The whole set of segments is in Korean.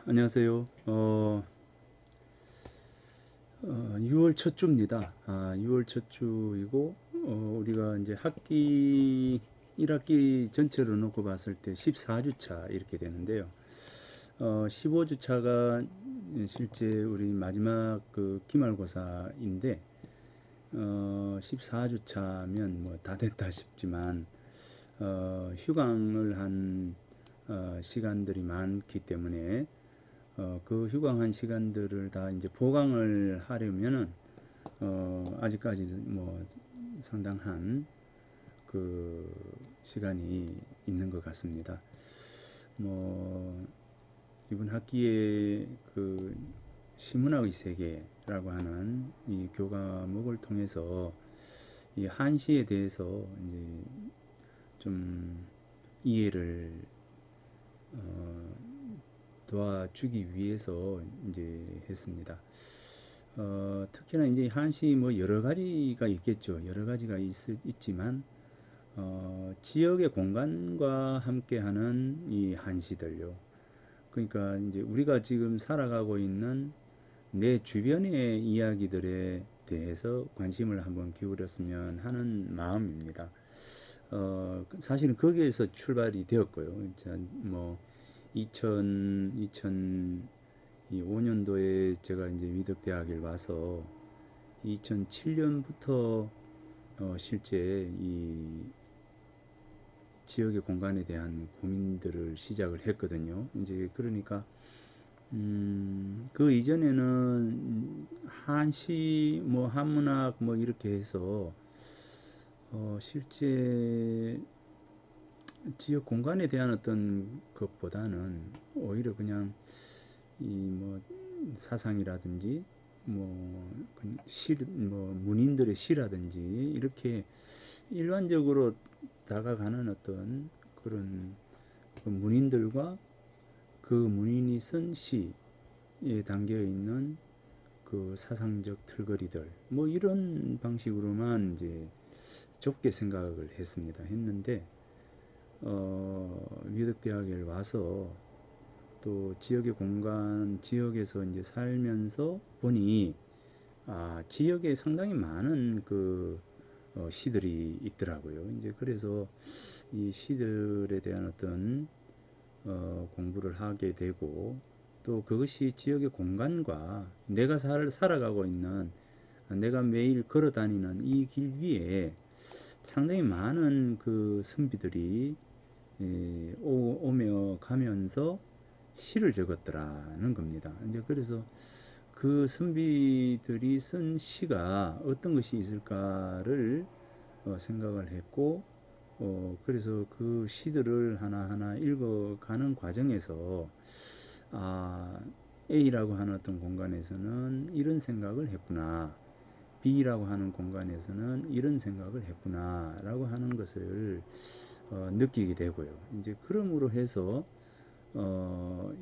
안녕하세요. 6월 첫 주입니다. 6월 첫 주이고, 우리가 이제 학기, 1학기 전체로 놓고 봤을 때 14주 차 이렇게 되는데요. 15주 차가 실제 우리 마지막 그 기말고사인데, 14주 차면 뭐 다 됐다 싶지만, 휴강을 한 시간들이 많기 때문에 그 휴강한 시간들을 다 이제 보강을 하려면은 아직까지 뭐 상당한 그 시간이 있는 것 같습니다. 뭐 이번 학기에 그 시문학의 세계라고 하는 이 교과목을 통해서 이 한시에 대해서 이제 좀 이해를 어, 도와주기 위해서 이제 했습니다. 특히나 이제 한시 뭐 여러 가지가 있겠죠. 여러 가지가 있지만 지역의 공간과 함께하는 이 한시들요. 그러니까 이제 우리가 지금 살아가고 있는 내 주변의 이야기들에 대해서 관심을 한번 기울였으면 하는 마음입니다. 사실은 거기에서 출발이 되었고요. 뭐 2005년도에 제가 이제 미덕대학에 와서 2007년부터 실제 이 지역의 공간에 대한 고민들을 시작을 했거든요. 이제 그러니까 그 이전에는 한시 뭐 한문학 뭐 이렇게 해서 실제 지역 공간에 대한 어떤 것보다는 오히려 그냥 이 뭐 사상이라든지 뭐 뭐 문인들의 시라든지 이렇게 일반적으로 다가가는 어떤 그런 그 문인들과 그 문인이 쓴 시에 담겨 있는 그 사상적 틀거리들 뭐 이런 방식으로만 이제 좁게 생각을 했는데 미덕대학에 와서 또 지역의 공간, 지역에서 이제 살면서 보니, 지역에 상당히 많은 그, 시들이 있더라고요. 이제 그래서 이 시들에 대한 어떤, 공부를 하게 되고, 또 그것이 지역의 공간과 내가 살아가고 있는, 내가 매일 걸어 다니는 이 길 위에 상당히 많은 그 선비들이 오며 가면서 시를 적었더라는 겁니다. 이제 그래서 그 선비들이 쓴 시가 어떤 것이 있을까를 생각을 했고, 그래서 그 시들을 하나하나 읽어가는 과정에서, 아, A라고 하는 어떤 공간에서는 이런 생각을 했구나. B라고 하는 공간에서는 이런 생각을 했구나. 라고 하는 것을 느끼게 되고요. 이제 그러므로 해서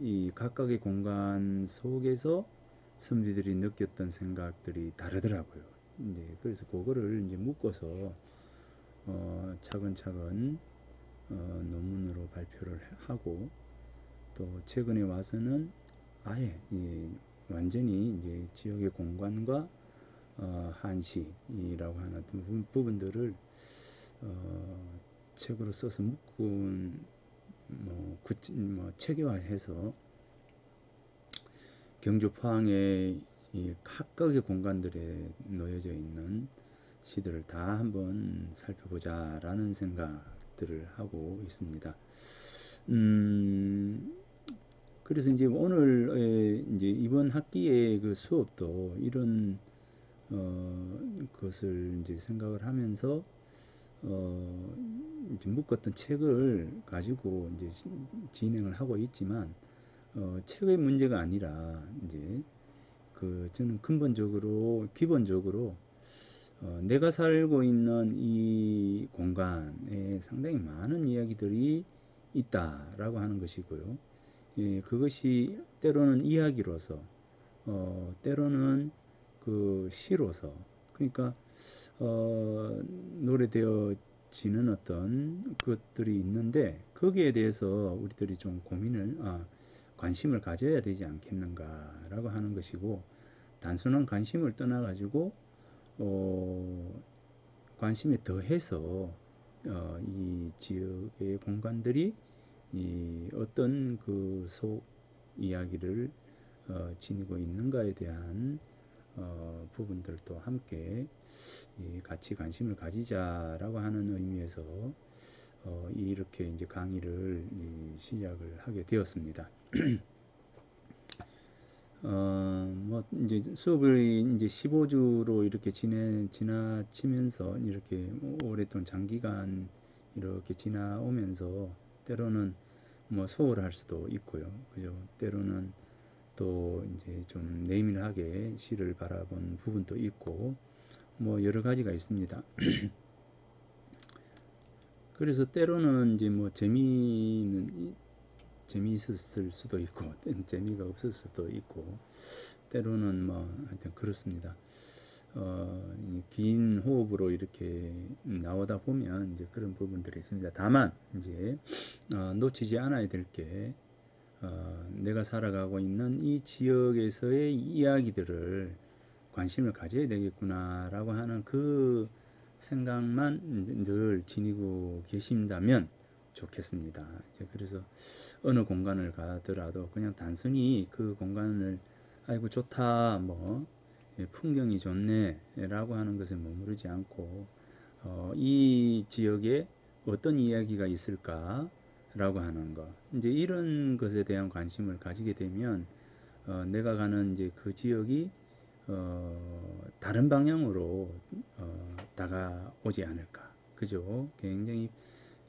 이 각각의 공간 속에서 선비들이 느꼈던 생각들이 다르더라고요. 이제 그래서 그거를 이제 묶어서 차근차근 논문으로 발표를 하고 또 최근에 와서는 아예 완전히 이제 지역의 공간과 한시라고 하는 부분들을 어, 책으로 써서 묶은 뭐 체계화해서 경주 포항의 이 각각의 공간들에 놓여져 있는 시들을 다 한번 살펴보자라는 생각들을 하고 있습니다. 음, 그래서 이제 오늘 이제 이번 학기의 그 수업도 이런 것을 이제 생각을 하면서 어, 이제 묶었던 책을 가지고 이제 진행을 하고 있지만 책의 문제가 아니라 이제 그 저는 근본적으로 기본적으로 내가 살고 있는 이 공간에 상당히 많은 이야기들이 있다라고 하는 것이고요. 그것이 때로는 이야기로서, 때로는 그 시로서, 그러니까 노래되어지는 어떤 것들이 있는데 거기에 대해서 우리들이 좀 고민을 관심을 가져야 되지 않겠는가라고 하는 것이고, 단순한 관심을 떠나가지고 관심에 더해서 이 지역의 공간들이 이 어떤 그 속 이야기를 지니고 있는가에 대한 부분들도 함께 같이 관심을 가지자라고 하는 의미에서 이렇게 이제 강의를 시작을 하게 되었습니다. 뭐 이제 수업을 이제 15주로 이렇게 지나치면서 이렇게 오랫동안 장기간 이렇게 지나오면서 때로는 뭐 소홀할 수도 있고요. 그죠? 때로는 또 이제 좀 내밀하게 시를 바라본 부분도 있고 뭐 여러 가지가 있습니다. 그래서 때로는 이제 뭐 재미있었을 수도 있고 재미가 없을 수도 있고 때로는 뭐 하여튼 그렇습니다. 긴 호흡으로 이렇게 나오다 보면 이제 그런 부분들이 있습니다. 다만 이제 놓치지 않아야 될 게 내가 살아가고 있는 이 지역에서의 이야기들을 관심을 가져야 되겠구나라고 하는 그 생각만 늘 지니고 계신다면 좋겠습니다. 그래서 어느 공간을 가더라도 그냥 단순히 그 공간을 아이고 좋다 뭐 풍경이 좋네 라고 하는 것에 머무르지 않고 이 지역에 어떤 이야기가 있을까 라고 하는 것 이제 이런 것에 대한 관심을 가지게 되면 내가 가는 이제 그 지역이 다른 방향으로 다가오지 않을까 그죠 굉장히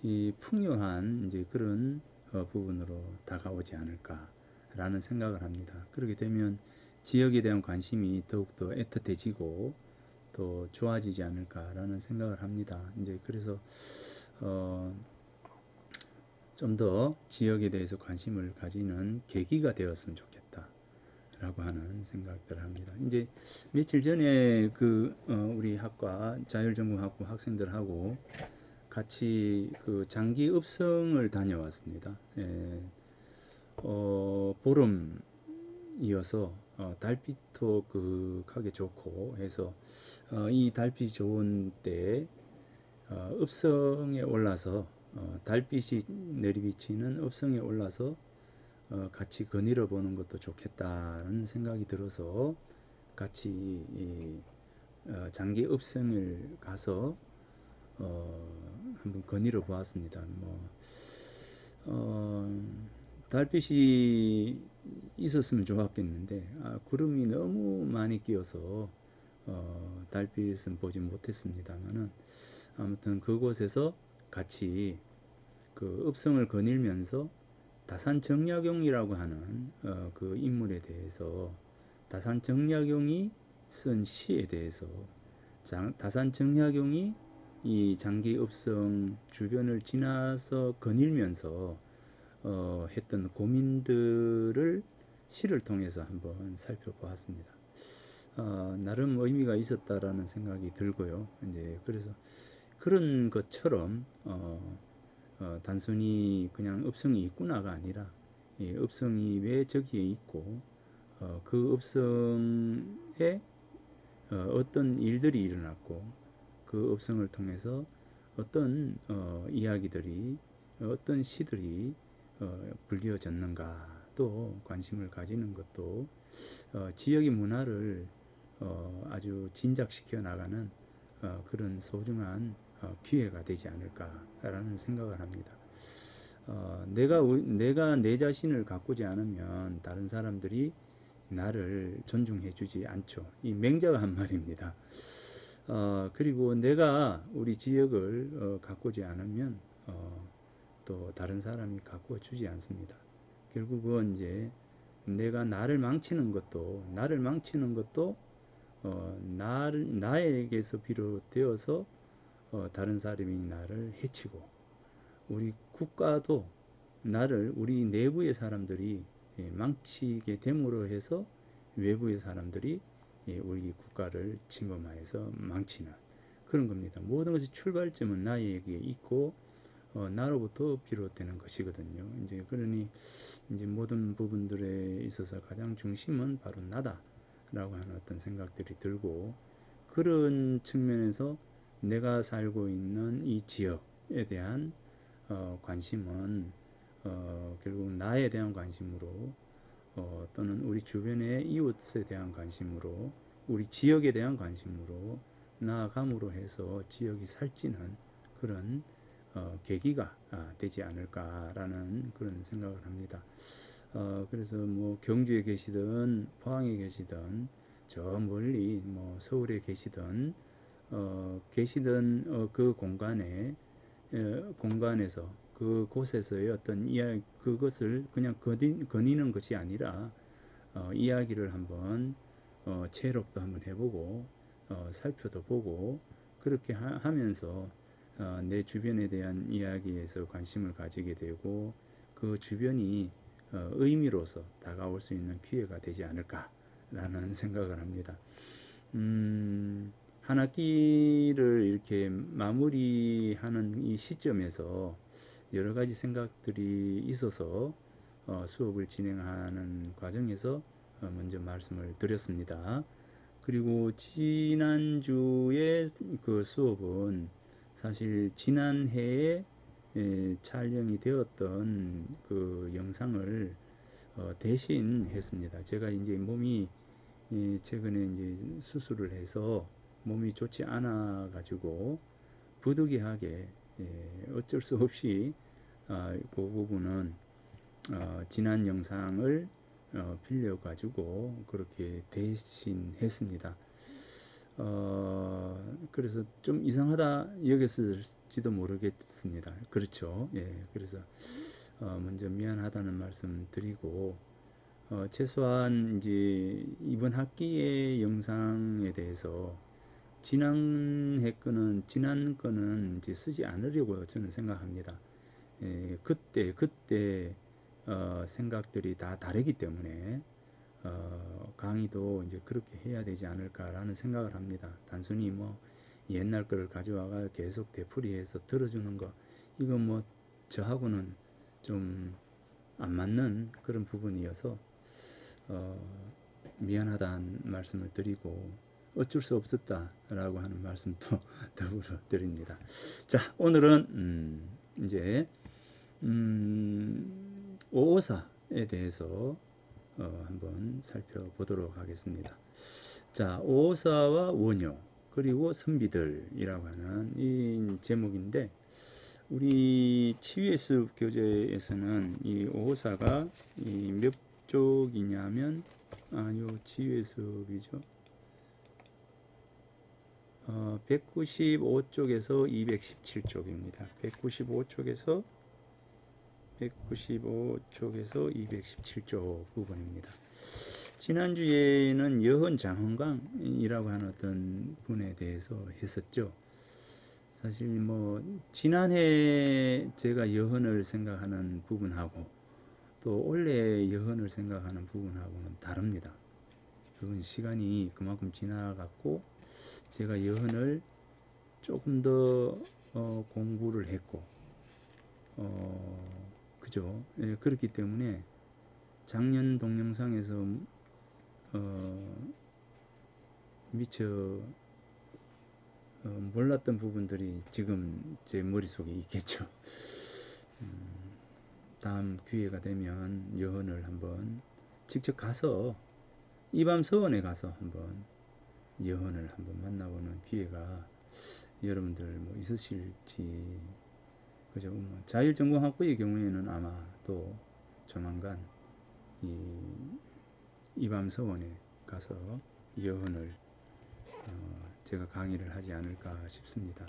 이 풍요한 이제 그런 부분으로 다가오지 않을까라는 생각을 합니다. 그렇게 되면 지역에 대한 관심이 더욱더 애틋해지고 또 좋아지지 않을까라는 생각을 합니다. 이제 그래서 좀 더 지역에 대해서 관심을 가지는 계기가 되었으면 좋겠다. 라고 하는 생각들을 합니다. 이제 며칠 전에 그 우리 학과 자율전공학부 학생들하고 같이 그 장기 읍성을 다녀왔습니다. 보름이어서 달빛도 극하게 좋고 해서 이 달빛이 좋은 때 읍성에 올라서 달빛이 내리비치는 읍성에 올라서 같이 거닐어 보는 것도 좋겠다는 생각이 들어서 같이 장기 읍성을 가서 한번 거닐어 보았습니다. 달빛이 있었으면 좋았겠는데 구름이 너무 많이 끼어서 달빛은 보지 못했습니다만은 아무튼 그곳에서 같이 그 읍성을 거닐면서 다산정약용이라고 하는 그 인물에 대해서 다산정약용이 쓴 시에 대해서 다산정약용이 이 장기읍성 주변을 지나서 거닐면서 했던 고민들을 시를 통해서 한번 살펴보았습니다. 나름 의미가 있었다라는 생각이 들고요. 이제 그래서 그런 것처럼 단순히 그냥 읍성이 있구나가 아니라 읍성이 왜 저기에 있고 그 읍성에 어떤 일들이 일어났고 그 읍성을 통해서 어떤 이야기들이 어떤 시들이 불리어졌는가 또 관심을 가지는 것도 지역의 문화를 아주 진작시켜 나가는 그런 소중한 기회가 되지 않을까라는 생각을 합니다. 내가 내 자신을 가꾸지 않으면 다른 사람들이 나를 존중해 주지 않죠. 이 맹자가 한 말입니다. 그리고 내가 우리 지역을 가꾸지 않으면 또 다른 사람이 가꾸어 주지 않습니다. 결국은 이제 내가 나를 망치는 것도 나에게서 비롯되어서 다른 사람이 나를 해치고 우리 국가도 우리 내부의 사람들이 망치게 됨으로 해서 외부의 사람들이 우리 국가를 침범하여서 망치는 그런 겁니다. 모든 것의 출발점은 나에게 있고 나로부터 비롯되는 것이거든요. 이제 그러니 이제 모든 부분들에 있어서 가장 중심은 바로 나다라고 하는 어떤 생각들이 들고, 그런 측면에서 내가 살고 있는 이 지역에 대한 관심은 결국 나에 대한 관심으로, 또는 우리 주변의 이웃에 대한 관심으로, 우리 지역에 대한 관심으로 나아감으로 해서 지역이 살찌는 그런 계기가 되지 않을까라는 그런 생각을 합니다. 그래서 뭐 경주에 계시든 포항에 계시든 저 멀리 뭐 서울에 계시든 그 공간에서 그곳에서의 어떤 이야기, 그것을 그냥 거니는 것이 아니라 이야기를 한번 체력도 한번 해보고 살펴도 보고, 그렇게 하면서 내 주변에 대한 이야기에서 관심을 가지게 되고, 그 주변이 의미로서 다가올 수 있는 기회가 되지 않을까라는 생각을 합니다. 한 학기를 이렇게 마무리하는 이 시점에서 여러 가지 생각들이 있어서 수업을 진행하는 과정에서 먼저 말씀을 드렸습니다. 그리고 지난주에 그 수업은 사실 지난해에 촬영이 되었던 그 영상을 대신 했습니다. 제가 이제 몸이 최근에 이제 수술을 해서 몸이 좋지 않아 가지고 부득이하게 어쩔 수 없이 그 부분은 지난 영상을 빌려 가지고 그렇게 대신했습니다. 그래서 좀 이상하다 여겼을지도 모르겠습니다. 그렇죠. 예, 그래서 먼저 미안하다는 말씀 드리고, 최소한 이제 이번 학기의 영상에 대해서 지난 거는 이제 쓰지 않으려고 저는 생각합니다. 그때 생각들이 다 다르기 때문에 강의도 이제 그렇게 해야 되지 않을까라는 생각을 합니다. 단순히 뭐 옛날 거를 가져와가 계속 되풀이해서 들어주는 거, 이건 뭐 저하고는 좀 안 맞는 그런 부분이어서 미안하다는 말씀을 드리고, 어쩔 수 없었다라고 하는 말씀도 더불어 드립니다. 자, 오늘은 이제 554에 대해서 한번 살펴보도록 하겠습니다. 자, 554와 원효 그리고 선비들이라고 하는 이 제목인데, 우리 치유예습 교재에서는 이 554가 몇 쪽이냐면, 요 치유예습이죠. 195쪽에서 217쪽입니다. 195쪽에서 217쪽 부분입니다. 지난주에는 여헌 장헌강이라고 하는 어떤 분에 대해서 했었죠. 사실 뭐 지난해 제가 여헌을 생각하는 부분하고 또 올해 여헌을 생각하는 부분하고는 다릅니다. 그건 시간이 그만큼 지나갔고 제가 여헌을 조금 더 공부를 했고, 그죠? 예, 그렇기 때문에 작년 동영상에서 미처 몰랐던 부분들이 지금 제 머릿속에 있겠죠. 다음 기회가 되면 여헌을 한번 직접 가서 이밤 서원에 가서 한번 여헌을 한번 만나보는 기회가 여러분들 뭐 있으실지, 그죠? 뭐 자율전공학부의 경우에는 아마 또 조만간 이밤 서원에 가서 여헌을 제가 강의를 하지 않을까 싶습니다.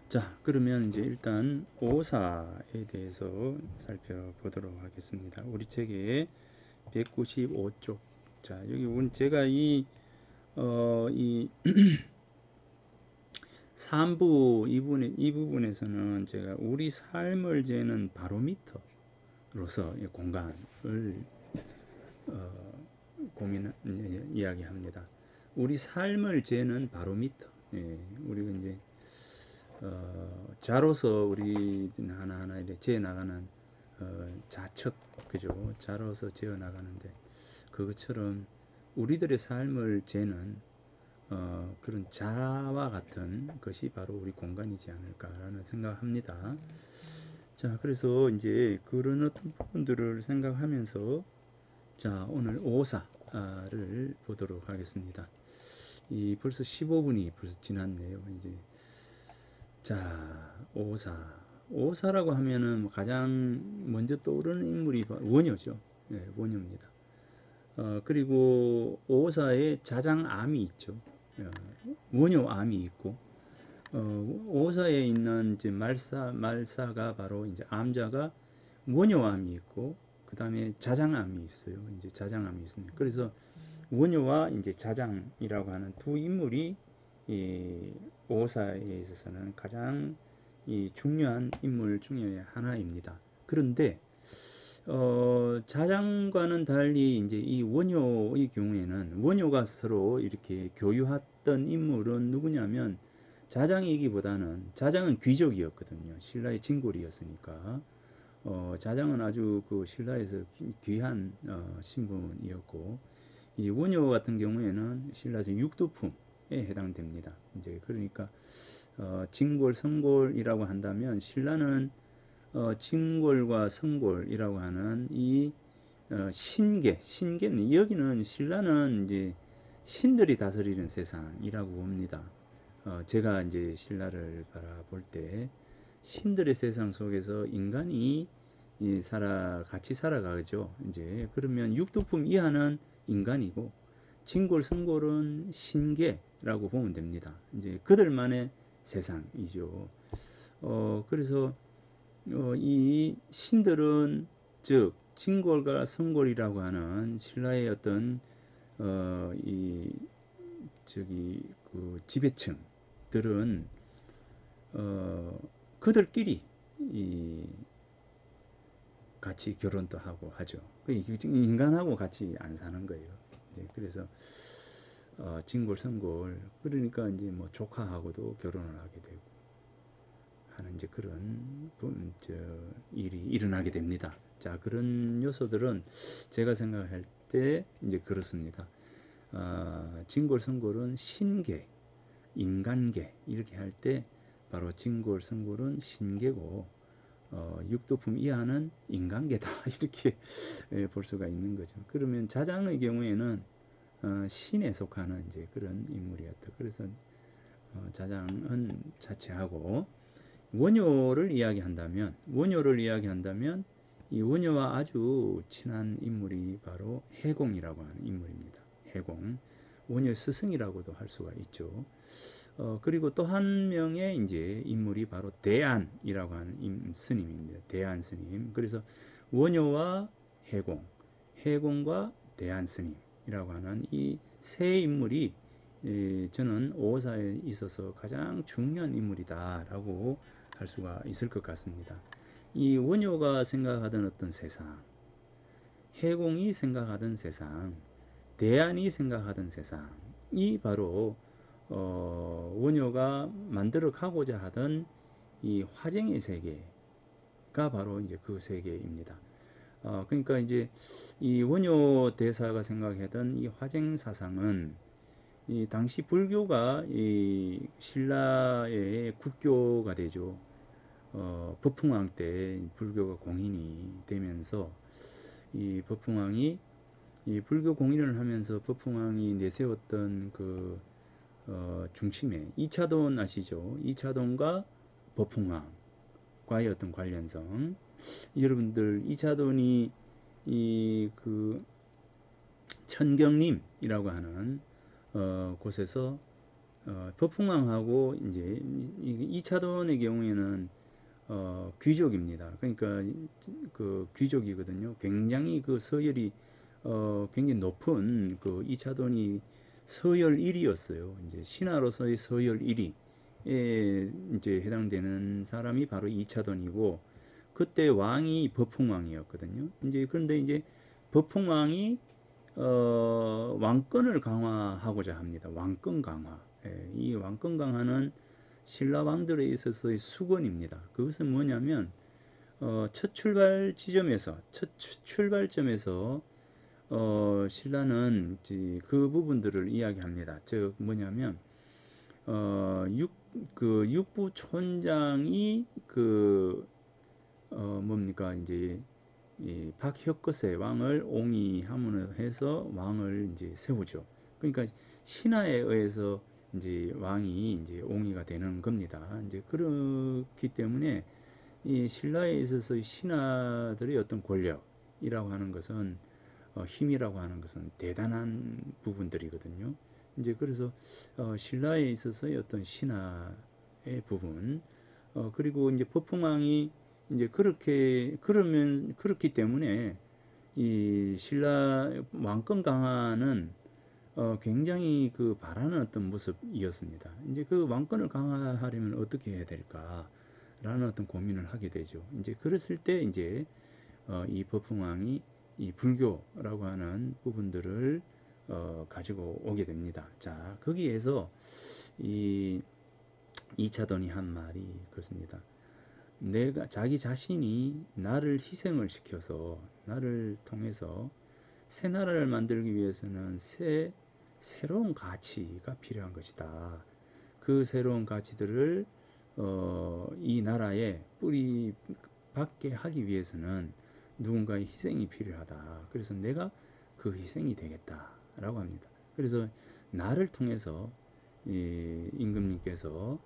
자, 그러면 이제 일단 오사에 대해서 살펴보도록 하겠습니다. 우리 책의 195쪽. 자, 여기 제가 이 3부 이 부분에서는 제가 우리 삶을 재는 바로미터로서 이 공간을 이야기합니다. 우리 삶을 재는 바로미터. 우리가 이제 자로서 우리 하나하나 이렇게 지어 나가는 자척, 그죠? 자로서 지어 나가는데 그것처럼 우리들의 삶을 재는 그런 자와 같은 것이 바로 우리 공간이지 않을까라는 생각합니다. 자, 그래서 이제 그런 어떤 부분들을 생각하면서 자, 오늘 오사를 보도록 하겠습니다. 벌써 15분이 벌써 지났네요. 이제 자, 오사. 오사라고 하면은 가장 먼저 떠오르는 인물이 원효죠. 원효입니다. 그리고 오사에 자장암이 있죠. 원효암이 있고, 오사에 있는 이제 말사가 바로 이제 암자가 원효암이 있고, 그 다음에 자장암이 있어요. 이제 자장암이 있습니다. 그래서 원효와 이제 자장이라고 하는 두 인물이 이 오사에 있어서는 가장 중요한 인물 중에 하나입니다. 그런데 자장과는 달리 이제 이 원효의 경우에는 원효가 서로 이렇게 교유했던 인물은 누구냐면 자장이기보다는 자장은 귀족이었거든요. 신라의 진골이었으니까 자장은 아주 그 신라에서 귀한 신분이었고 이 원효 같은 경우에는 신라에서 육두품에 해당됩니다. 이제 그러니까 진골, 성골이라고 한다면 신라는 진골과 성골이라고 하는 이 신계는 여기는 신라는 이제 신들이 다스리는 세상이라고 봅니다. 제가 이제 신라를 바라볼 때 신들의 세상 속에서 인간이 같이 살아가죠. 이제 그러면 육두품 이하는 인간이고 진골, 성골은 신계라고 보면 됩니다. 이제 그들만의 세상이죠. 그래서 이 신들은 즉 진골과 성골이라고 하는 신라의 어떤 이 저기 그 지배층들은 그들끼리 같이 결혼도 하고 하죠. 인간하고 같이 안 사는 거예요. 이제 그래서 진골, 성골 그러니까 이제 뭐 조카하고도 결혼을 하게 되고 하는 이제 그런 일이 일어나게 됩니다. 자, 그런 요소들은 제가 생각할 때 이제 그렇습니다. 진골, 성골은 신계, 인간계 이렇게 할 때 바로 진골, 성골은 신계고 육두품 이하는 인간계다 이렇게 볼 수가 있는 거죠. 그러면 자장의 경우에는 신에 속하는 이제 그런 인물이었다. 그래서 자장은 자체하고 원효를 이야기한다면 이 원효와 아주 친한 인물이 바로 해공이라고 하는 인물입니다. 해공, 원효 스승이라고도 할 수가 있죠. 그리고 또 한 명의 이제 인물이 바로 대안이라고 하는 스님입니다. 대안 스님. 그래서 원효와 해공, 해공과 대안 스님이라고 하는 이 세 인물이 저는 오사에 있어서 가장 중요한 인물이다라고 할 수가 있을 것 같습니다. 이 원효가 생각하던 어떤 세상, 해공이 생각하던 세상, 대안이 생각하던 세상이 바로 원효가 만들어 가고자 하던 이 화쟁의 세계가 바로 이제 그 세계입니다. 그러니까 이제 이 원효 대사가 생각하던 이 화쟁 사상은 이 당시 불교가 이 신라의 국교가 되죠. 법흥왕 때 불교가 공인이 되면서 이 법흥왕이 이 불교 공인을 하면서 법흥왕이 내세웠던 그 중심에 이차돈 아시죠? 이차돈과 법흥왕과의 어떤 관련성. 여러분들 이차돈이 이 그 천경림이라고 하는 곳에서 법흥왕하고 이제 이차돈의 경우에는 귀족입니다. 그러니까 그 귀족이거든요. 굉장히 그 서열이 굉장히 높은 그 이차돈이 서열 1위였어요. 이제 신하로서의 서열 1위에 이제 해당되는 사람이 바로 이차돈이고 그때 왕이 법흥왕이었거든요. 이제 그런데 이제 법흥왕이 왕권을 강화하고자 합니다. 왕권 강화. 이 왕권강화는 신라 왕들에 있어서의 수건입니다. 그것은 뭐냐면 첫 출발점에서 신라는 그 부분들을 이야기합니다. 즉 뭐냐면 그 육부 촌장이 뭡니까 이제 이 박혁거세 왕을 옹이함으로 해서 왕을 이제 세우죠. 그러니까 신하에 의해서 이제 왕이 이제 옹이가 되는 겁니다. 이제 그렇기 때문에 이 신라에 있어서 신하들의 어떤 권력이라고 하는 것은 힘이라고 하는 것은 대단한 부분들이거든요. 이제 그래서 신라에 있어서의 어떤 신하의 부분, 그리고 이제 법흥왕이 이제 그렇기 때문에 이 신라 왕권 강화는 굉장히 그 바라는 어떤 모습이었습니다. 이제 그 왕권을 강화하려면 어떻게 해야 될까라는 어떤 고민을 하게 되죠. 이제 그랬을 때 이제 이 법흥왕이 이 불교라고 하는 부분들을 가지고 오게 됩니다. 자, 거기에서 이 이차돈이 한 말이 그렇습니다. 자기 자신이 나를 희생을 시켜서 나를 통해서 새 나라를 만들기 위해서는 새로운 가치가 필요한 것이다. 그 새로운 가치들을 이 나라에 뿌리 박게 하기 위해서는 누군가의 희생이 필요하다. 그래서 내가 그 희생이 되겠다라고 합니다. 그래서 나를 통해서 임금님께서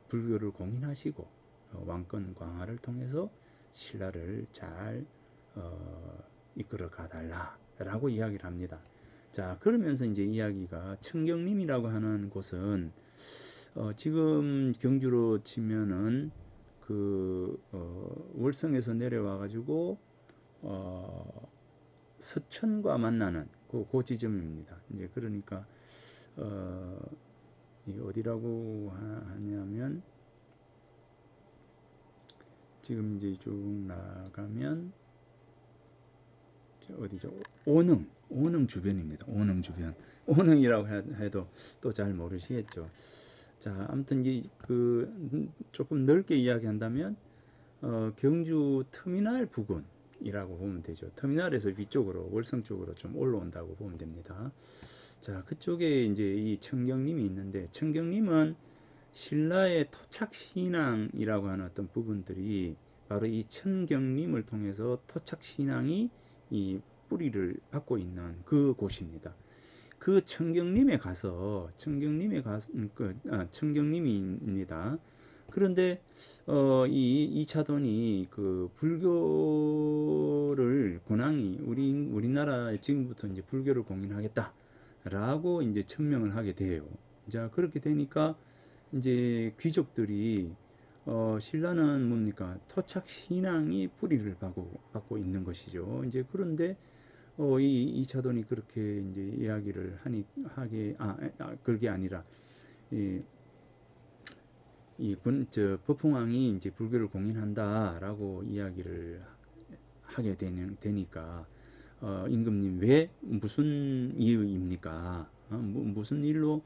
불교를 공인하시고 왕권 강화를 통해서 신라를 잘 이끌어 가달라라고 이야기를 합니다. 자, 그러면서 이제 이야기가 청경림이라고 하는 곳은 지금 경주로 치면은 월성에서 내려와 가지고 서천과 만나는 그 지점입니다. 이제 그러니까 이 어디라고 하냐면 지금 이제 쭉 나가면 어디죠? 오능 주변입니다. 오능 주변. 오능이라고 해도 또 잘 모르시겠죠. 자, 아무튼 조금 넓게 이야기한다면 경주 터미널 부근이라고 보면 되죠. 터미널에서 위쪽으로 월성 쪽으로 좀 올라온다고 보면 됩니다. 자, 그쪽에 이제 이 청경림이 있는데 청경림은 신라의 토착 신앙이라고 하는 어떤 부분들이 바로 이 청경림을 통해서 토착 신앙이 이 뿌리를 받고 있는 그 곳입니다. 그 청경림입니다. 그런데 이 이차돈이 그 불교를 권항이 우리나라에 지금부터 이제 불교를 공인하겠다라고 이제 천명을 하게 돼요. 자, 그렇게 되니까 이제 귀족들이 신라는 뭡니까? 토착 신앙이 뿌리를 받고 있는 것이죠. 이제 그런데 이 이차돈이 그렇게 이제 이야기를 그게 아니라 법흥왕이 이제 불교를 공인한다라고 이야기를 하게 되니까 임금님 왜 무슨 이유입니까? 무슨 일로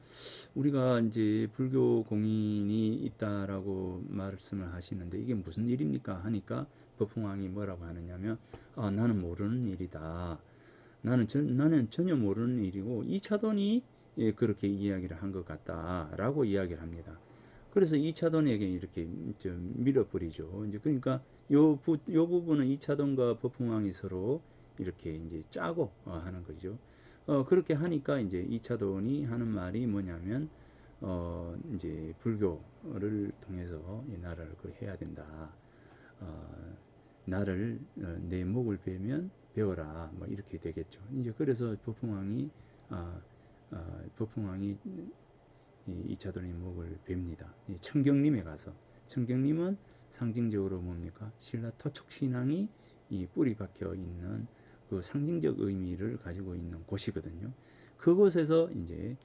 우리가 이제 불교 공인이 있다라고 말씀을 하시는데 이게 무슨 일입니까? 하니까 법흥왕이 뭐라고 하느냐면 나는 모르는 일이다. 나는 전혀 모르는 일이고 이차돈이 그렇게 이야기를 한 것 같다라고 이야기를 합니다. 그래서 이차돈에게 이렇게 좀 밀어버리죠. 이제 그러니까 요 부분은 이차돈과 법흥왕이 서로 이렇게 이제 짜고 하는 거죠. 그렇게 하니까 이제 이차돈이 하는 말이 뭐냐면 이제 불교를 통해서 이 나라를 해야 된다. 나를 내 목을 베면 배워라 뭐 이렇게 되겠죠. 이제 그래서 법흥왕이 이차돈의 목을 뱁니다. 청경림에 가서 청경림은 상징적으로 뭡니까? 신라 토촉 신앙이 이 뿌리 박혀 있는 그 상징적 의미를 가지고 있는 곳이거든요. 그곳에서 이제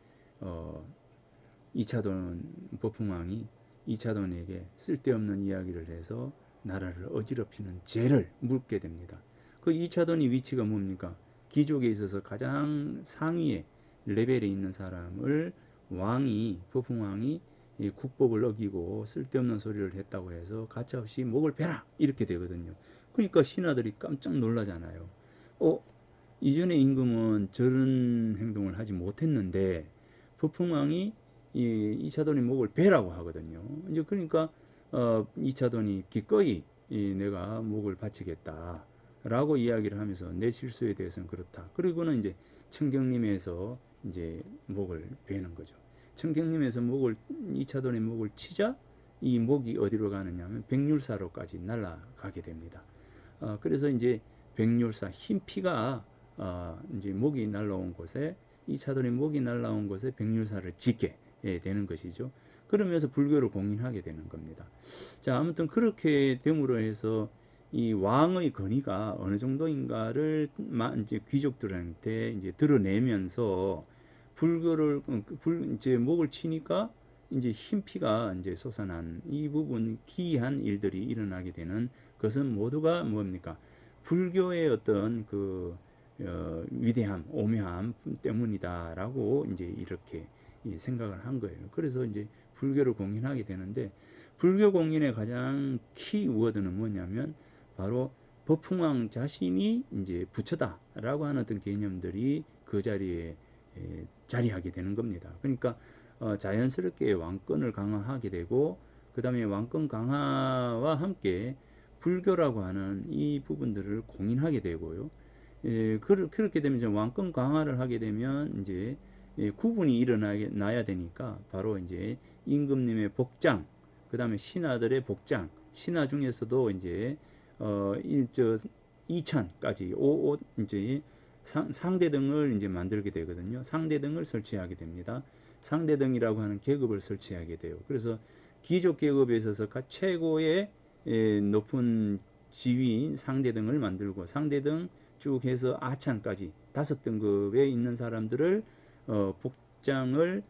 법흥왕이 이차돈에게 쓸데없는 이야기를 해서 나라를 어지럽히는 죄를 묻게 됩니다. 그 이차돈의 위치가 뭡니까? 귀족에 있어서 가장 상위의 레벨에 있는 사람을 법흥왕이 이 국법을 어기고 쓸데없는 소리를 했다고 해서 가차없이 목을 베라 이렇게 되거든요. 그러니까 신하들이 깜짝 놀라잖아요. 이전의 임금은 저런 행동을 하지 못했는데 법흥왕이 이차돈의 목을 베라고 하거든요. 이제 그러니까 이차돈이 기꺼이 내가 목을 바치겠다 라고 이야기를 하면서 내 실수에 대해서는 그렇다. 그리고는 이제 청경림에서 이제 목을 베는 거죠. 청경림에서 이차돈의 목을 치자 이 목이 어디로 가느냐 하면 백률사로까지 날아가게 됩니다. 그래서 이제 백률사 흰 피가 이제 목이 날라온 곳에 이차돈의 목이 날라온 곳에 백률사를 짓게 되는 것이죠. 그러면서 불교를 공인하게 되는 겁니다. 자, 아무튼 그렇게 됨으로 해서 이 왕의 권위가 어느 정도인가를 이제 귀족들한테 이제 드러내면서 불교를 이제 목을 치니까 이제 흰 피가 이제 솟아난 이 부분 기이한 일들이 일어나게 되는 것은 모두가 뭡니까? 불교의 어떤 위대함, 오묘함 때문이다라고 이제 이렇게 생각을 한 거예요. 그래서 이제 불교를 공인하게 되는데 불교 공인의 가장 키워드는 뭐냐면 바로 법흥왕 자신이 이제 부처다라고 하는 어떤 개념들이 그 자리에 자리하게 되는 겁니다. 그러니까 자연스럽게 왕권을 강화하게 되고 그 다음에 왕권 강화와 함께 불교라고 하는 이 부분들을 공인하게 되고요. 그렇게 되면 이제 왕권 강화를 하게 되면 이제 구분이 일어나야 되니까 바로 이제 임금님의 복장, 그 다음에 신하들의 복장, 신하 중에서도 이제 이천까지 이제 상대등을 이제 만들게 되거든요. 상대등을 설치하게 됩니다. 상대등이라고 하는 계급을 설치하게 돼요. 그래서 귀족 계급에 있어서 최고의 높은 지위인 상대등을 만들고 상대등 쭉 해서 아찬까지 5등급에 있는 사람들을 복장을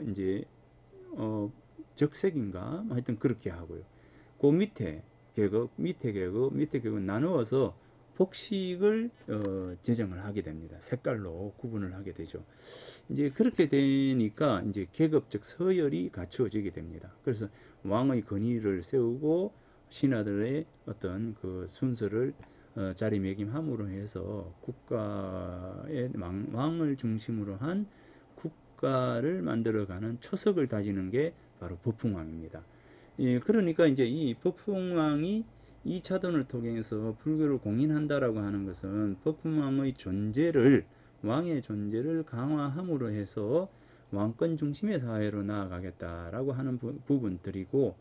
이제 적색인가 하여튼 그렇게 하고요. 그 밑에 계급 나누어서 복식을 제정을 하게 됩니다. 색깔로 구분을 하게 되죠. 이제 그렇게 되니까 이제 계급적 서열이 갖추어지게 됩니다. 그래서 왕의 권위를 세우고 신하들의 어떤 그 순서를 자리매김함으로 해서 국가의 왕을 중심으로 한 국가를 만들어가는 초석을 다지는 게 바로 법흥왕입니다. 그러니까 이제 이 법흥왕이 이 차돈을 통해서 불교를 공인한다라고 하는 것은 법흥왕의 왕의 존재를 강화함으로 해서 왕권 중심의 사회로 나아가겠다라고 하는 부분들이고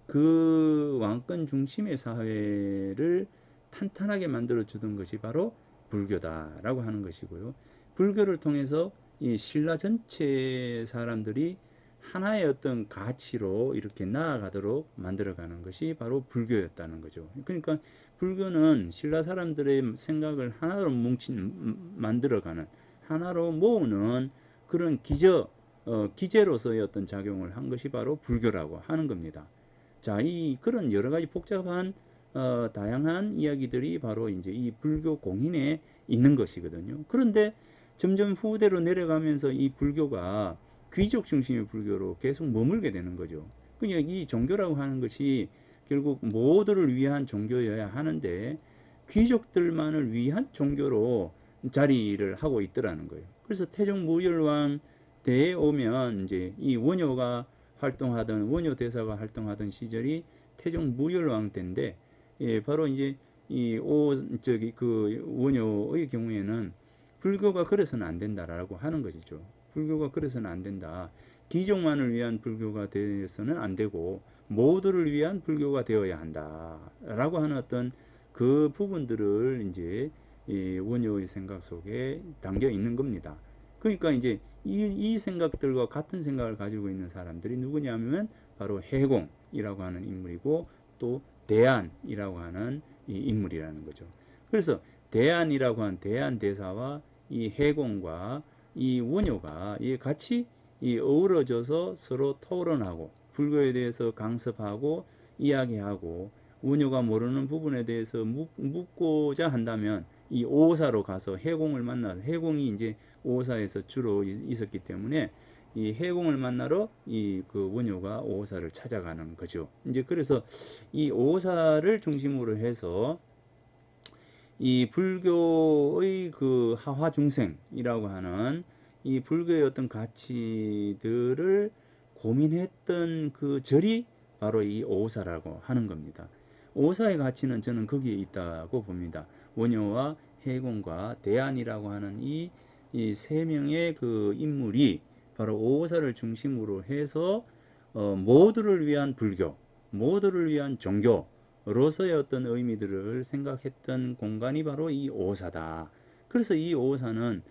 그 왕권 중심의 사회를 탄탄하게 만들어 주던 것이 바로 불교다라고 하는 것이고요. 불교를 통해서 이 신라 전체 사람들이 하나의 어떤 가치로 이렇게 나아가도록 만들어가는 것이 바로 불교였다는 거죠. 그러니까 불교는 신라 사람들의 생각을 하나로 만들어가는, 하나로 모으는 그런 기제로서의 어떤 작용을 한 것이 바로 불교라고 하는 겁니다. 자, 그런 여러 가지 복잡한 다양한 이야기들이 바로 이제 이 불교 공인에 있는 것이거든요. 그런데 점점 후대로 내려가면서 이 불교가 귀족 중심의 불교로 계속 머물게 되는 거죠. 그러니까 이 종교라고 하는 것이 결국 모두를 위한 종교여야 하는데 귀족들만을 위한 종교로 자리를 하고 있더라는 거예요. 그래서 태종 무열왕 때에 오면 이제 이 원효 대사가 활동하던 시절이 태종 무열왕 때인데 바로 이제 그 원효의 경우에는 불교가 그래서는 안 된다라고 하는 것이죠. 불교가 그래서는 안 된다. 귀족만을 위한 불교가 되어서는 안 되고 모두를 위한 불교가 되어야 한다라고 하는 어떤 그 부분들을 이제 원효의 생각 속에 담겨 있는 겁니다. 그러니까 이제 이 생각들과 같은 생각을 가지고 있는 사람들이 누구냐면 바로 해공이라고 하는 인물이고 또 대안이라고 하는 이 인물이라는 거죠. 그래서 대안이라고 하는 대안대사와 이 해공과 이 원효가 같이 어우러져서 서로 토론하고 불교에 대해서 강습하고 이야기하고 원효가 모르는 부분에 대해서 묻고자 한다면 이 오사로 가서 해공을 만나서 해공이 이제 오사에서 주로 있었기 때문에 이 해공을 만나러 이 그 원효가 오호사를 찾아가는 거죠. 이제 그래서 이 오호사를 중심으로 해서 이 불교의 그 하화중생이라고 하는 이 불교의 어떤 가치들을 고민했던 그 절이 바로 이 오사라고 하는 겁니다. 오사의 가치는 저는 거기에 있다고 봅니다. 원효와 해공과 대안이라고 하는 이 세 명의 그 인물이 바로 오사를 중심으로 해서 모두를 위한 불교, 모두를 위한 종교, 로서의 어떤 의미들을 생각했던 공간이 바로 이 오사다. 그래서 이 오사는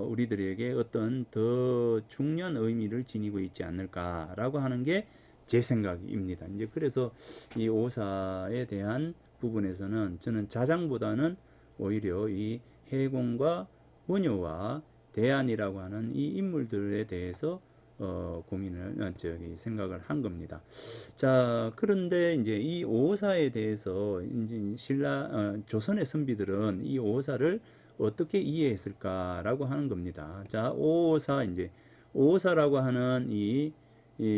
우리들에게 어떤 더 중요한 의미를 지니고 있지 않을까라고 하는 게 제 생각입니다. 이제 그래서 이 오사에 대한 부분에서는 저는 자장보다는 오히려 이 해공과 원효와 대안이라고 하는 이 인물들에 대해서 고민을 생각을 한 겁니다. 자, 그런데 이제 이 오사에 대해서 이제 조선의 선비들은 이 오사를 어떻게 이해했을까라고 하는 겁니다. 자, 오사 이제 오사라고 하는 이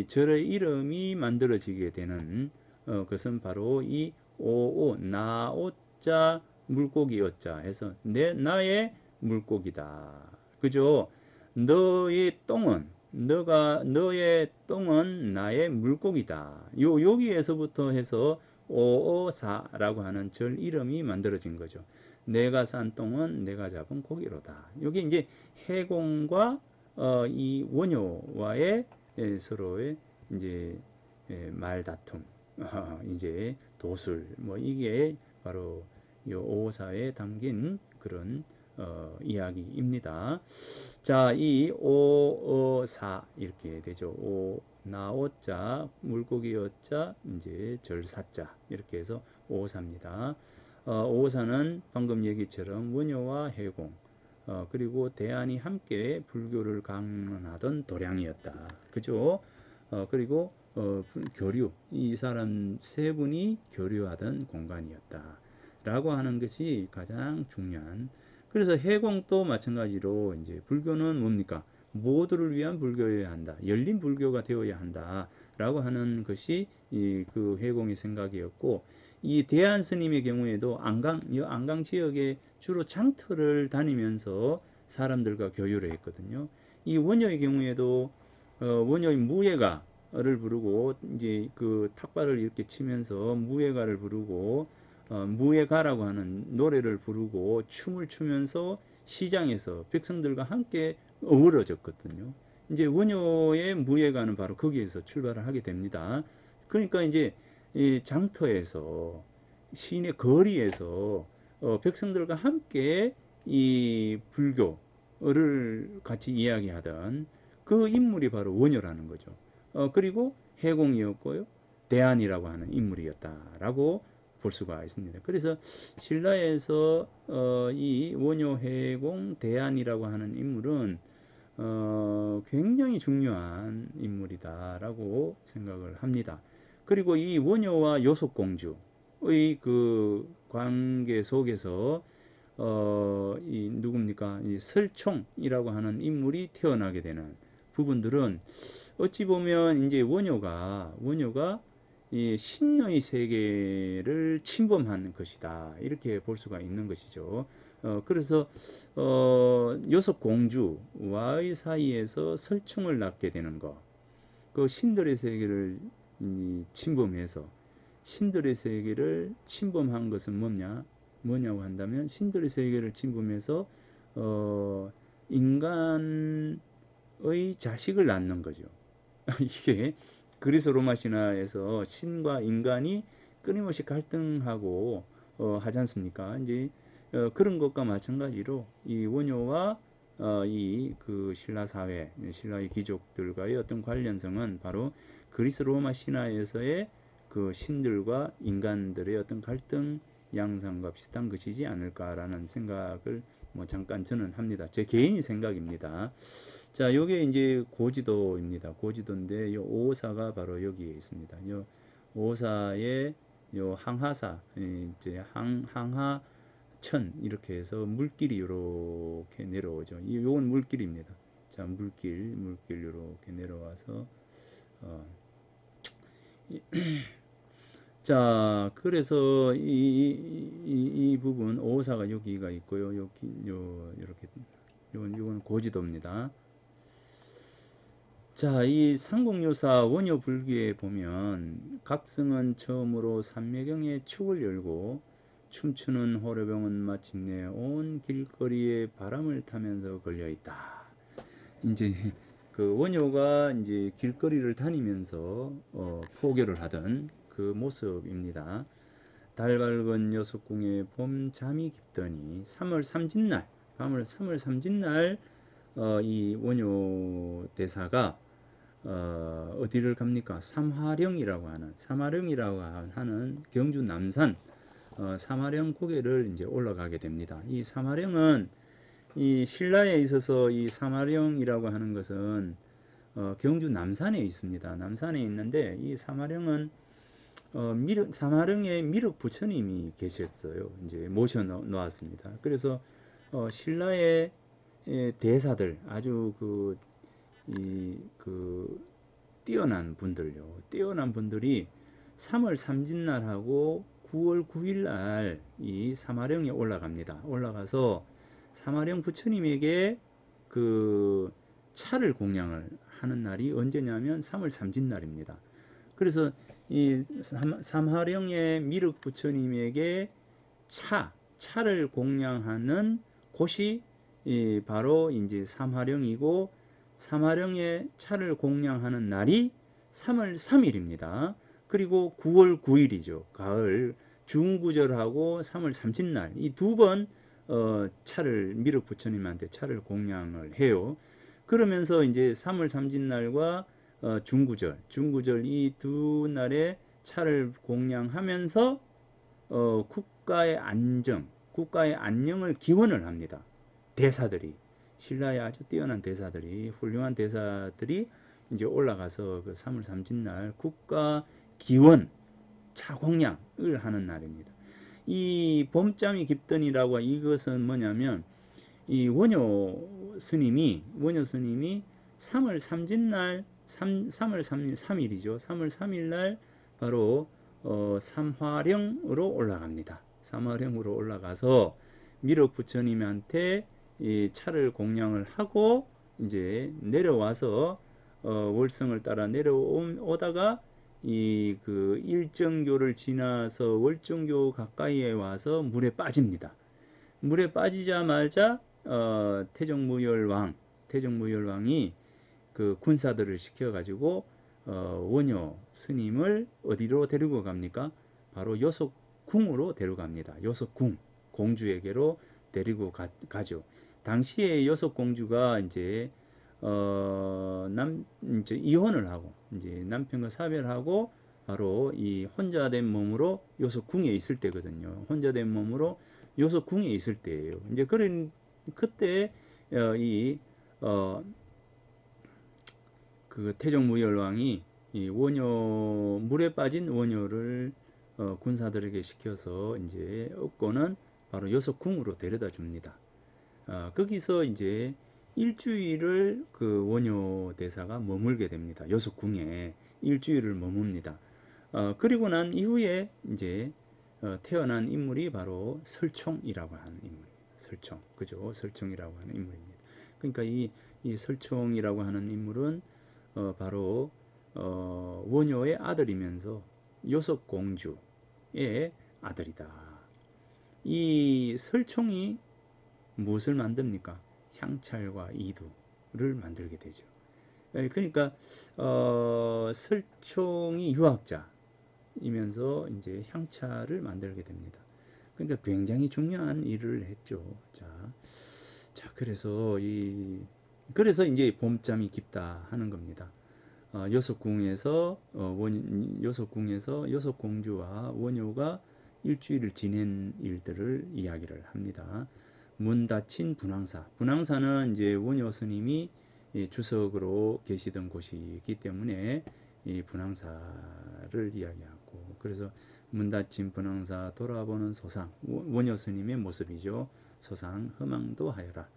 절의 이름이 만들어지게 되는 것은 바로 이 오오 나오자 물고기 어자 해서 나의 물고기다. 그죠? 너의 똥은 너의 똥은 나의 물고기다. 여기에서부터 해서 오오사라고 하는 절 이름이 만들어진 거죠. 내가 싼 똥은 내가 잡은 고기로다. 여기 이제 해공과 이 원효와의 서로의 이제 말다툼, 이제 도술, 뭐 이게 바로 이 오사에 담긴 그런 이야기입니다. 자, 이 오어사 이렇게 되죠. 나오자 물고기 어자 이제 절사자 이렇게 해서 오사입니다. 오사는 방금 얘기처럼 원효와 해공 그리고 대안이 함께 불교를 강론하던 도량이었다. 그죠? 그리고 교류 이 사람 세 분이 교류하던 공간이었다. 라고 하는 것이 가장 중요한. 그래서 해공도 마찬가지로 이제 불교는 뭡니까? 모두를 위한 불교여야 한다. 열린 불교가 되어야 한다. 라고 하는 것이 그 해공의 생각이었고, 이 대한 스님의 경우에도 안강 지역에 주로 장터를 다니면서 사람들과 교류를 했거든요. 이 원효의 경우에도 원효의 무예가를 부르고 이제 그 탁발을 이렇게 치면서 무예가를 부르고 무예가라고 하는 노래를 부르고 춤을 추면서 시장에서 백성들과 함께 어우러졌거든요. 이제 원효의 무예가는 바로 거기에서 출발을 하게 됩니다. 그러니까 이제 이 장터에서 시내 거리에서 백성들과 함께 이 불교를 같이 이야기하던 그 인물이 바로 원효라는 거죠. 그리고 해공이었고요. 대안이라고 하는 인물이었다라고 볼 수가 있습니다. 그래서 신라에서 이 원효, 해공, 대안이라고 하는 인물은 굉장히 중요한 인물이다라고 생각을 합니다. 그리고 이 원효와 요속공주의 그 관계 속에서 이 누굽니까? 이 설총이라고 하는 인물이 태어나게 되는 부분들은 어찌 보면 이제 원효가 이 신의 세계를 침범한 것이다. 이렇게 볼 수가 있는 것이죠. 그래서 여섯 공주와의 사이에서 설충을 낳게 되는 것, 그 신들의 세계를 침범해서 신들의 세계를 침범한 것은 뭐냐고 한다면 신들의 세계를 침범해서 인간의 자식을 낳는 거죠. 이게 그리스 로마 신화에서 신과 인간이 끊임없이 갈등하고 하지 않습니까? 이제 그런 것과 마찬가지로 이 원효와 이 그 신라 사회, 신라의 귀족들과의 어떤 관련성은 바로 그리스 로마 신화에서의 그 신들과 인간들의 어떤 갈등 양상과 비슷한 것이지 않을까라는 생각을 뭐 잠깐 저는 합니다. 제 개인 생각입니다. 자, 요게 이제 고지도입니다. 고지도인데 요 오사가 바로 여기에 있습니다. 요 오사의 요 항하사 이제 항하천 이렇게 해서 물길이 이렇게 내려오죠. 요건 물길입니다. 자, 물길 이렇게 내려와서 자, 그래서 이 부분 오사가 여기가 있고요. 여기 이렇게 요건 고지도입니다. 자, 이 삼국유사 원효불기에 보면 각성은 처음으로 삼매경에 축을 열고 춤추는 호려병은 마침내 온 길거리에 바람을 타면서 걸려 있다. 이제 그 원효가 이제 길거리를 다니면서 포교를 하던 그 모습입니다. 달 밝은 여섯궁에 봄 잠이 깊더니 3월 삼진날, 밤을 3월 삼진날 이 원효 대사가 어디를 갑니까? 삼화령이라고 하는 경주 남산 삼화령 고개를 이제 올라가게 됩니다. 이 삼화령은 이 신라에 있어서 이 삼화령이라고 하는 것은 경주 남산에 있습니다. 남산에 있는데 이 삼화령은 삼화령에 미륵 부처님이 계셨어요. 이제 모셔 놓았습니다. 그래서 신라의 대사들 아주 그 뛰어난 분들이 3월 삼진날하고 9월 9일날 이 삼화령에 올라갑니다. 올라가서 삼화령 부처님에게 그 차를 공양을 하는 날이 언제냐면 3월 삼진날입니다. 그래서 이 삼화령의 미륵 부처님에게 차를 공양하는 곳이 바로 이제 삼화령이고, 삼화령의 차를 공양하는 날이 3월 3일입니다. 그리고 9월 9일이죠. 가을 중구절하고 3월 삼진날 이 두 번 차를 미륵 부처님한테 차를 공양을 해요. 그러면서 이제 3월 삼진날과 중구절 이 두 날에 차를 공양하면서 국가의 안녕을 기원을 합니다. 대사들이 신라의 아주 뛰어난 대사들이 훌륭한 대사들이 이제 올라가서 그 3월 삼진날 국가 기원 차공양을 하는 날입니다. 이 봄잠이 깊더니라고 이것은 뭐냐면 이 원효 스님이 3월 삼진날 3월 3일이죠. 3월 3일날 바로 삼화령으로 올라갑니다. 삼화령으로 올라가서 미륵 부처님한테 이 차를 공양을 하고 이제 내려와서 월성을 따라 내려오다가 이 그 일정교를 지나서 월정교 가까이에 와서 물에 빠집니다. 물에 빠지자마자 태종무열왕이 그 군사들을 시켜가지고 원효 스님을 어디로 데리고 갑니까? 바로 요속궁으로 데려갑니다. 요속궁 공주에게로 데리고 가죠. 당시에 요속공주가 이제 이제 이혼을 하고 이제 남편과 사별하고 바로 이 혼자 된 몸으로 요속궁에 있을 때거든요. 혼자 된 몸으로 요속궁에 있을 때예요. 이제 그때 그 태종무열왕이 이 원효 물에 빠진 원효를 군사들에게 시켜서 이제 업고는 바로 요속궁으로 데려다 줍니다. 거기서 이제 일주일을 그 원효 대사가 머물게 됩니다. 요속궁에 일주일을 머뭅니다. 그리고 난 이후에 이제 태어난 인물이 바로 설총이라고 하는 인물입니다. 설총, 그죠? 설총이라고 하는 인물입니다. 그러니까 이 설총이라고 하는 인물은 바로 원효의 아들이면서 요속공주의 아들이다. 이 설총이 무엇을 만듭니까? 향찰과 이두를 만들게 되죠. 그러니까 설총이 유학자이면서 이제 향찰을 만들게 됩니다. 그러니까 굉장히 중요한 일을 했죠. 자 그래서 이제 봄잠이 깊다 하는 겁니다. 요속궁에서 요속공주와 원효가 일주일을 지낸 일들을 이야기를 합니다. 문 닫힌 분황사는 이제 원효 스님이 주석으로 계시던 곳이기 때문에 이 분황사를 이야기하고, 그래서 문 닫힌 분황사 돌아보는 소상, 원효 스님의 모습이죠. 소상 흠망도 하여라.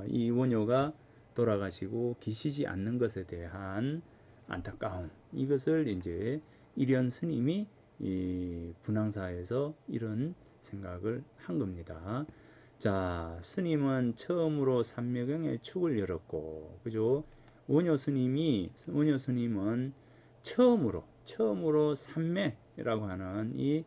이 원효가 돌아가시고 계시지 않는 것에 대한 안타까움, 이것을 이제 일현 스님이 이 분황사에서 이런 생각을 한 겁니다. 자, 스님은 처음으로 삼매경의 축을 열었고, 그죠? 원효 스님은 처음으로 삼매라고 하는 이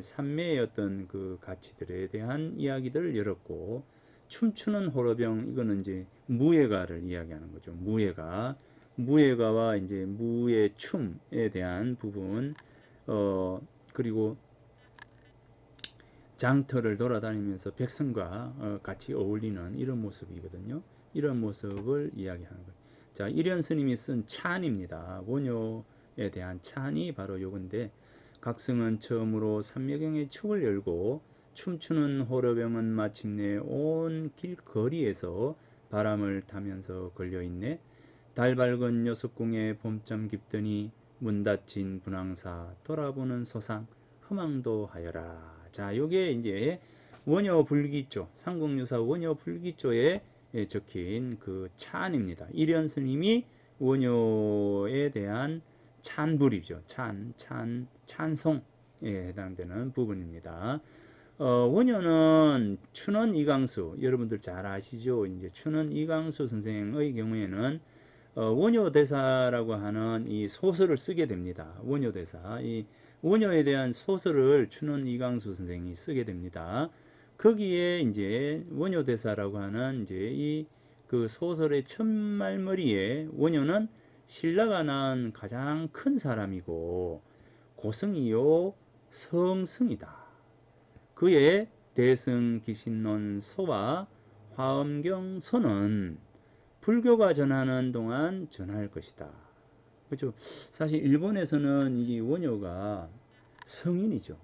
삼매의 어떤 그 가치들에 대한 이야기들을 열었고, 춤추는 호러병, 이거는 이제 무예가를 이야기하는 거죠. 무예가와 이제 무의 춤에 대한 부분, 그리고 장터를 돌아다니면서 백성과 같이 어울리는 이런 모습이거든요. 이런 모습을 이야기하는 거예요. 자, 일현 스님이 쓴 찬입니다. 원효에 대한 찬이 바로 요건데, 각성은 처음으로 삼매경의 축을 열고 춤추는 호러병은 마침내 온 길거리에서 바람을 타면서 걸려있네. 달 밝은 여섯공에 봄잠 깊더니 문 닫힌 분황사 돌아보는 소상 허망도 하여라. 자, 요게 이제 원효 불기조, 삼국유사 원효 불기조에 적힌 그 찬입니다. 일현 스님이 원효에 대한 찬불이죠. 찬송에 해당되는 부분입니다. 원효는 춘원 이강수, 여러분들 잘 아시죠? 이제 춘원 이강수 선생의 경우에는 원효대사라고 하는 이 소설을 쓰게 됩니다. 원효대사. 이 원효에 대한 소설을 춘원 이강수 선생이 쓰게 됩니다. 거기에 이제 원효대사라고 하는 이제 이 그 소설의 첫말머리에 원효는 신라가 낳은 가장 큰 사람이고 고승이요 성승이다. 그의 대승기신론 소와 화엄경 소는 불교가 전하는 동안 전할 것이다. 그렇죠? 사실 일본에서는 이 원효가 성인이죠.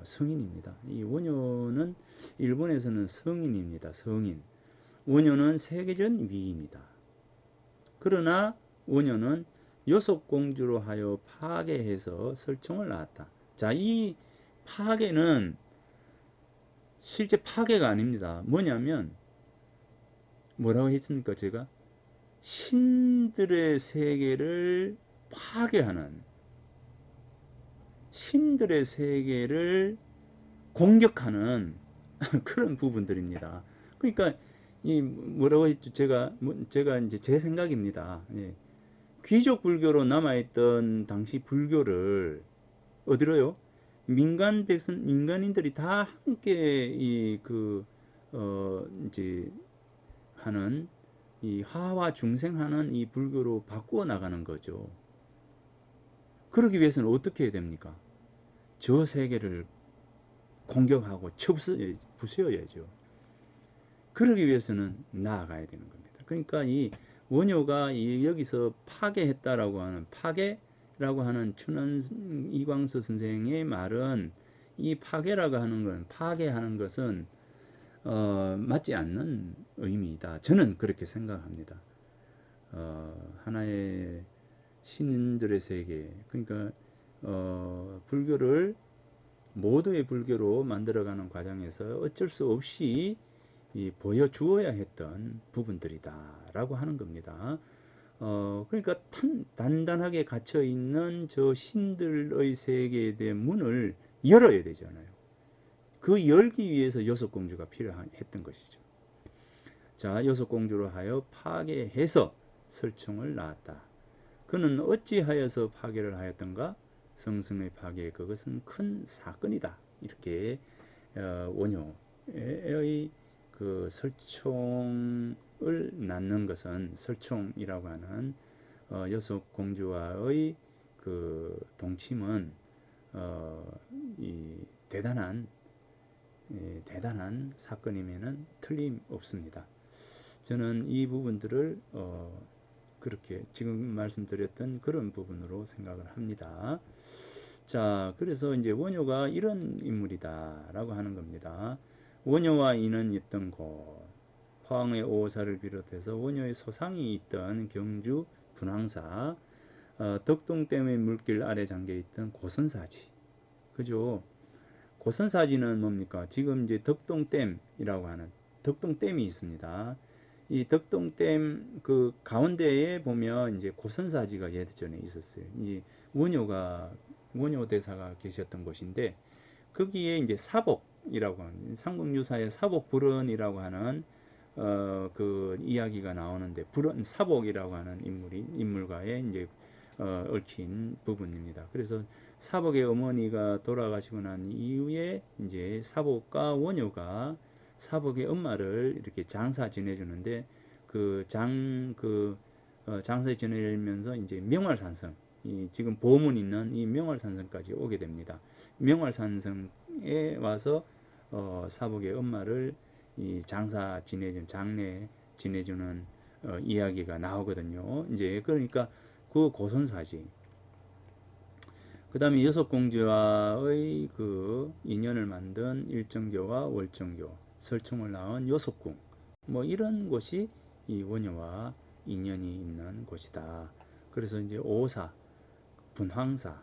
성인입니다. 이 원효는 일본에서는 성인입니다. 성인. 원효는 세계전 위입니다. 그러나 원효는 요속공주로 하여 파괴해서 설총을 낳았다. 자, 이 파괴는 실제 파괴가 아닙니다. 뭐냐면 뭐라고 했습니까? 제가 신들의 세계를 파괴하는, 신들의 세계를 공격하는 그런 부분들입니다. 그러니까 이 뭐라고 했죠? 제가 이제 제 생각입니다. 예. 귀족 불교로 남아있던 당시 불교를 어디로요? 민간인들이 다 함께 이제 하는 이 하와 중생하는 이 불교로 바꾸어 나가는 거죠. 그러기 위해서는 어떻게 해야 됩니까? 저 세계를 공격하고 부수어야죠. 그러기 위해서는 나아가야 되는 겁니다. 그러니까 이 원효가 여기서 파괴했다라고 하는, 파괴라고 하는 춘원 이광수 선생의 말은, 이 파괴하는 것은 맞지 않는 의미이다. 저는 그렇게 생각합니다. 하나의 신들의 세계, 그러니까 불교를 모두의 불교로 만들어가는 과정에서 어쩔 수 없이 보여주어야 했던 부분들이다라고 하는 겁니다. 그러니까 단단하게 갇혀 있는 저 신들의 세계에 대한 문을 열어야 되잖아요. 그 열기 위해서 여섯공주가 필요했던 것이죠. 자, 여섯공주로 하여 파괴해서 설총을 낳았다. 그는 어찌하여서 파괴를 하였던가? 성승의 파괴, 그것은 큰 사건이다. 이렇게 원효의 그 설총을 낳는 것은, 설총이라고 하는 여섯공주와의 그 동침은 이 대단한 사건임에는 틀림없습니다. 저는 이 부분들을 그렇게 지금 말씀드렸던 그런 부분으로 생각을 합니다. 자, 그래서 이제 원효가 이런 인물이다라고 하는 겁니다. 원효와 인은 있던 곳, 포항의 오사를 비롯해서 원효의 소상이 있던 경주 분황사, 덕동댐의 물길 아래 잠겨있던 고선사지, 그죠? 고선사지는 뭡니까? 지금 이제 덕동댐이라고 하는 덕동댐이 있습니다. 이 덕동댐 그 가운데에 보면 이제 고선사지가 예전에 있었어요. 이 원효가 원효 대사가 계셨던 곳인데 거기에 이제 사복이라고 하는 삼국유사의 사복불언이라고 하는 그 이야기가 나오는데 불언 사복이라고 하는 인물과의 이제 얽힌 부분입니다. 그래서 사복의 어머니가 돌아가시고 난 이후에 이제 사복과 원효가 사복의 엄마를 이렇게 장사 지내주는데 장사 지내면서 이제 명활산성 지금 보문 있는 이 명활산성까지 오게 됩니다. 명활산성에 와서 사복의 엄마를 이 장사 지내준 장례 지내주는 이야기가 나오거든요. 이제 그러니까 그 고선사지. 그 다음에 여섯공주와의 그 인연을 만든 일정교와 월정교, 설총을 낳은 요석궁, 뭐 이런 곳이 이 원효와 인연이 있는 곳이다. 그래서 이제 오사, 분황사,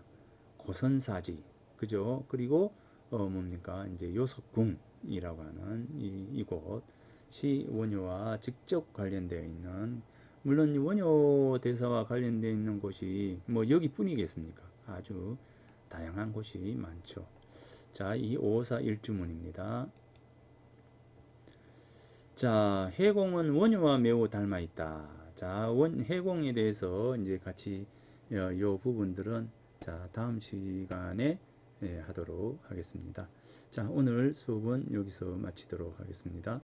고선사지, 그죠? 그리고 뭡니까? 이제 요석궁이라고 하는 이곳이 원효와 직접 관련되어 있는, 물론 원효 대사와 관련되어 있는 곳이 뭐 여기뿐이겠습니까? 아주 다양한 곳이 많죠. 자, 이 554 일주문입니다. 자, 해공은 원효와 매우 닮아 있다. 자, 해공에 대해서 이제 같이 요 부분들은 자, 다음 시간에 하도록 하겠습니다. 자, 오늘 수업은 여기서 마치도록 하겠습니다.